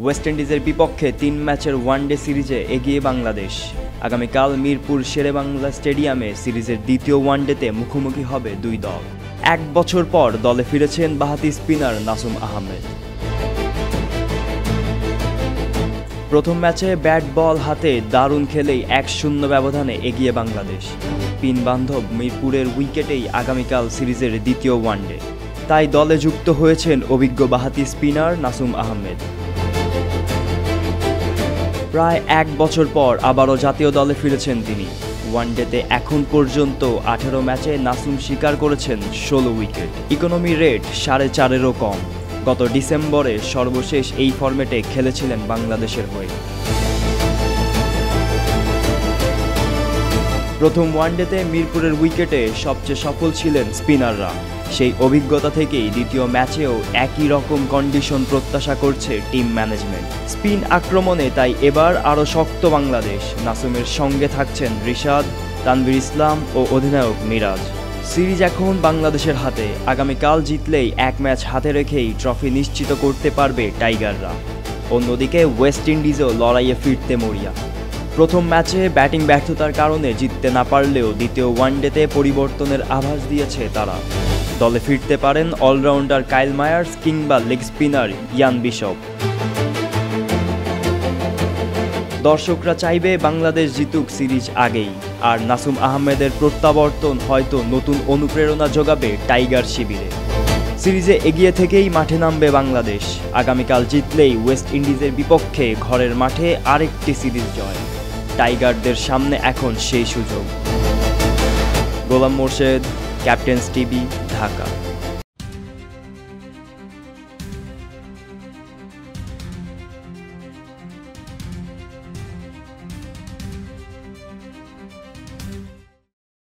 West ইন্ডিজের বিপক্ষে ৩ ম্যাচের ওয়ানডে সিরিজে এগিয়ে বাংলাদেশ। আগামীকাল মিরপুর শেরেবাংলা স্টেডিয়ামে সিরিজের দ্বিতীয় ওয়ানডেতে মুখোমুখি হবে দুই দল। ১ বছর পর দলে ফিরেছেন বাঁহাতি স্পিনার নাসুম আহমেদ। প্রথম ম্যাচে ব্যাট বল হাতে দারুণ খেলেই ১-০ ব্যবধানে এগিয়ে বাংলাদেশ। পিন বান্ধব মিরপুরের উইকেটেই আগামীকাল সিরিজের দ্বিতীয় ওয়ানডে। তাই দলে যুক্ত হয়েছেন অভিজ্ঞ বাঁহাতি স্পিনার নাসুম আহমেদ। প্রায় ১ বছর পর আবারও জাতীয় দলে ফিরেছেন তিনি। ওয়ানডেতে এখন পর্যন্ত ১৮ ম্যাচে নাসুম শিকার করেছেন ১৬ উইকেট। ইকোনমি রেট ৪.৫-এরও কম। গত ডিসেম্বরে সর্বশেষ এই ফরম্যাটে খেলেছিলেন বাংলাদেশের হয়ে। প্রথম ওয়ানডেতে মিরপুরের উইকেটে সবচেয়ে সফল ছিলেন স্পিনাররা। সেই অভিজ্ঞতা থেকেই দ্বিতীয় ম্যাচেও একই রকম কন্ডিশন প্রত্যাশা করছে টিম ম্যানেজমেন্ট। স্পিন আক্রমণে তাই এবার আরও শক্ত বাংলাদেশ। নাসুমের সঙ্গে থাকছেন রিশাদ, তানভীর ইসলাম ও অধিনায়ক মিরাজ। সিরিজ এখন বাংলাদেশের হাতে। আগামীকাল জিতলেই ১ ম্যাচ হাতে রেখেই ট্রফি নিশ্চিত করতে পারবে টাইগাররা। অন্যদিকে ওয়েস্ট ইন্ডিজও লড়াইয়ে ফিরতে মরিয়া। প্রথম ম্যাচে ব্যাটিং ব্যর্থতার কারণে জিততে না পারলেও দ্বিতীয় ওয়ানডেতে পরিবর্তনের আভাস দিয়েছে তারা। দলে ফিরতে পারেন অলরাউন্ডার কাইল মায়ার্স কিংবা লেগ স্পিনার ইয়ান বিশপ। দর্শকরা চাইবে বাংলাদেশ জিতুক সিরিজ আগেই। আর নাসুম আহমেদের প্রত্যাবর্তন হয়তো নতুন অনুপ্রেরণা যোগাবে টাইগার শিবিরে। সিরিজে এগিয়ে থেকেই মাঠে নামবে বাংলাদেশ। আগামীকাল জিতলেই ওয়েস্ট ইন্ডিজের বিপক্ষে ঘরের মাঠে আরেকটি সিরিজ জয়। টাইগারদের সামনে এখন সেই সুযোগ। গোলাম মোর্শেদ, ক্যাপ্টেন্স টিভি, ঢাকা।